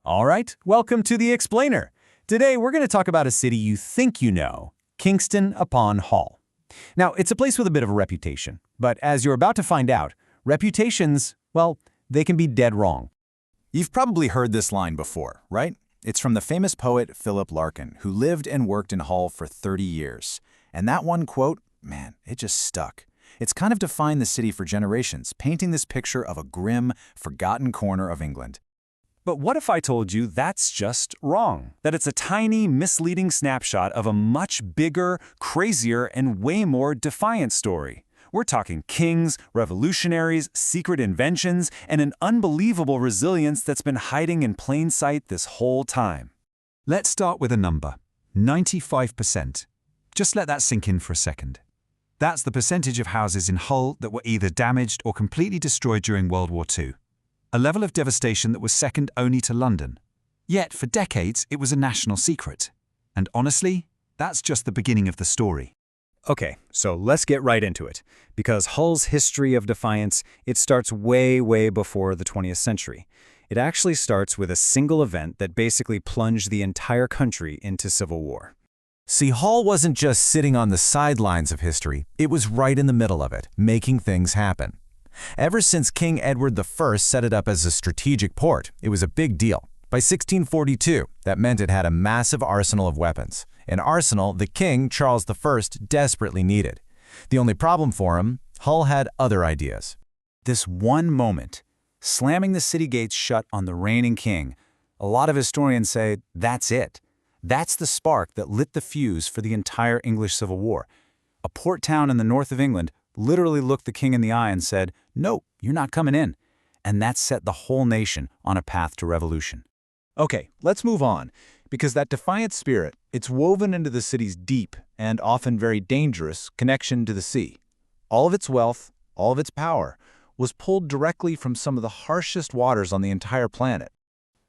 All right, welcome to The Explainer. Today we're going to talk about a city you think you know, Kingston upon Hull. Now, it's a place with a bit of a reputation, but as you're about to find out, reputations, well, they can be dead wrong. You've probably heard this line before, right? It's from the famous poet Philip Larkin, who lived and worked in Hull for 30 years. And that one quote, man, it just stuck. It's kind of defined the city for generations, painting this picture of a grim, forgotten corner of England. But what if I told you that's just wrong? That it's a tiny, misleading snapshot of a much bigger, crazier, and way more defiant story. We're talking kings, revolutionaries, secret inventions, and an unbelievable resilience that's been hiding in plain sight this whole time. Let's start with a number, 95%. Just let that sink in for a second. That's the percentage of houses in Hull that were either damaged or completely destroyed during World War II. A level of devastation that was second only to London. Yet, for decades, it was a national secret. And honestly, that's just the beginning of the story. Okay, so let's get right into it. Because Hull's history of defiance, it starts way before the 20th century. It actually starts with a single event that basically plunged the entire country into civil war. See, Hull wasn't just sitting on the sidelines of history, it was right in the middle of it, making things happen. Ever since King Edward I set it up as a strategic port, it was a big deal. By 1642, that meant it had a massive arsenal of weapons, an arsenal the King, Charles I, desperately needed. The only problem for him, Hull had other ideas. This one moment, slamming the city gates shut on the reigning king, a lot of historians say that's it. That's the spark that lit the fuse for the entire English Civil War. A port town in the north of England literally looked the king in the eye and said, "No, you're not coming in." And that set the whole nation on a path to revolution. Okay, let's move on, because that defiant spirit, it's woven into the city's deep and often very dangerous connection to the sea. All of its wealth, all of its power, was pulled directly from some of the harshest waters on the entire planet.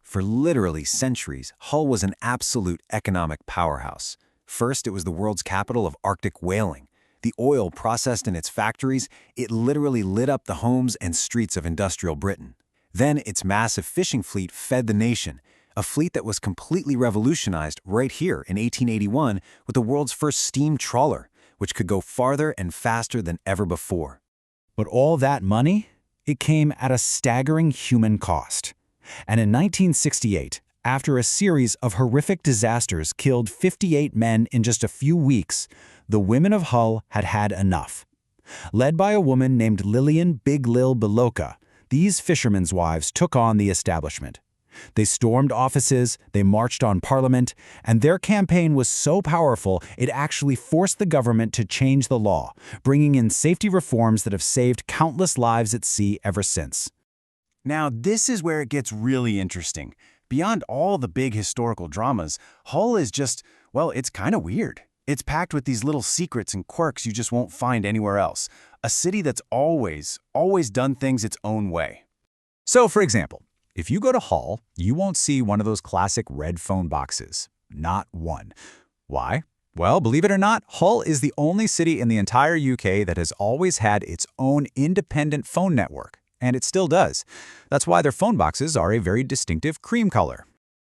For literally centuries, Hull was an absolute economic powerhouse. First, it was the world's capital of Arctic whaling. The oil processed in its factories, it literally lit up the homes and streets of industrial Britain. Then its massive fishing fleet fed the nation, a fleet that was completely revolutionized right here in 1881 with the world's first steam trawler, which could go farther and faster than ever before. But all that money, it came at a staggering human cost. And in 1968, after a series of horrific disasters killed 58 men in just a few weeks, the women of Hull had had enough. Led by a woman named Lillian Big Lil Beloka, these fishermen's wives took on the establishment. They stormed offices, they marched on Parliament, and their campaign was so powerful it actually forced the government to change the law, bringing in safety reforms that have saved countless lives at sea ever since. Now, this is where it gets really interesting. Beyond all the big historical dramas, Hull is just, well, it's kind of weird. It's packed with these little secrets and quirks you just won't find anywhere else. A city that's always done things its own way. So, for example, if you go to Hull, you won't see one of those classic red phone boxes. Not one. Why? Well, believe it or not, Hull is the only city in the entire UK that has always had its own independent phone network. And it still does. That's why their phone boxes are a very distinctive cream color.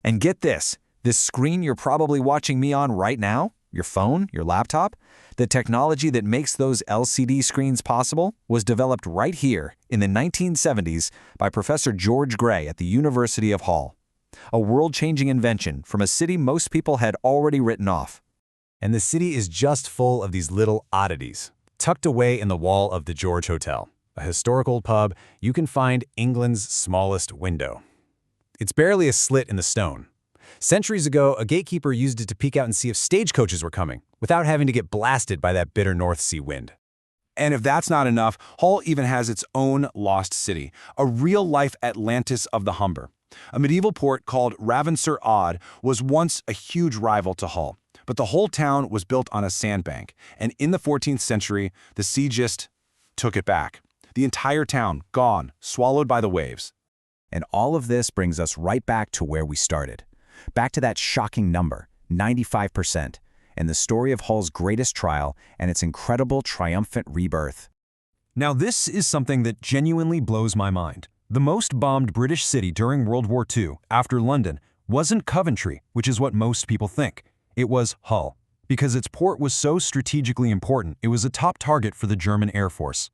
And get this screen you're probably watching me on right now, your phone, your laptop, the technology that makes those LCD screens possible was developed right here in the 1970s by Professor George Gray at the University of Hull. A world-changing invention from a city most people had already written off. And the city is just full of these little oddities. Tucked away in the wall of the George Hotel, a historic old pub, you can find England's smallest window. It's barely a slit in the stone. Centuries ago, a gatekeeper used it to peek out and see if stagecoaches were coming, without having to get blasted by that bitter North Sea wind. And if that's not enough, Hull even has its own lost city, a real-life Atlantis of the Humber. A medieval port called Ravensur-Odd was once a huge rival to Hull, but the whole town was built on a sandbank, and in the 14th century, the sea just took it back. The entire town gone, swallowed by the waves. And all of this brings us right back to where we started. Back to that shocking number, 95%, and the story of Hull's greatest trial and its incredible triumphant rebirth. Now this is something that genuinely blows my mind. The most bombed British city during World War II, after London, wasn't Coventry, which is what most people think. It was Hull. Because its port was so strategically important, it was a top target for the German Air Force.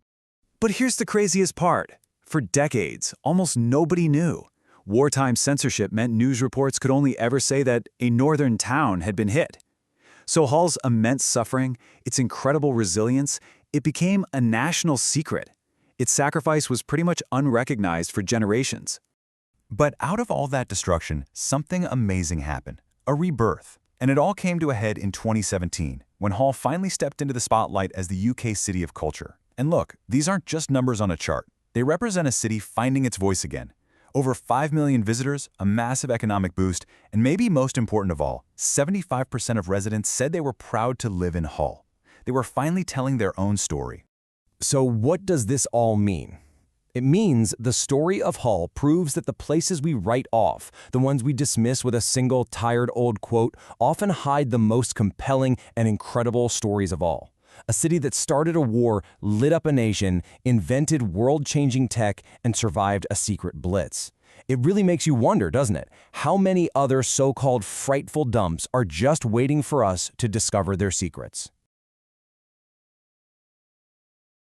But here's the craziest part. For decades, almost nobody knew. Wartime censorship meant news reports could only ever say that a northern town had been hit. So Hull's immense suffering, its incredible resilience, it became a national secret. Its sacrifice was pretty much unrecognized for generations. But out of all that destruction, something amazing happened, a rebirth. And it all came to a head in 2017, when Hull finally stepped into the spotlight as the UK City of Culture. And look, these aren't just numbers on a chart. They represent a city finding its voice again. Over 5 million visitors, a massive economic boost, and maybe most important of all, 75% of residents said they were proud to live in Hull. They were finally telling their own story. So what does this all mean? It means the story of Hull proves that the places we write off, the ones we dismiss with a single tired old quote, often hide the most compelling and incredible stories of all. A city that started a war, lit up a nation, invented world-changing tech, and survived a secret blitz. It really makes you wonder, doesn't it? How many other so-called frightful dumps are just waiting for us to discover their secrets?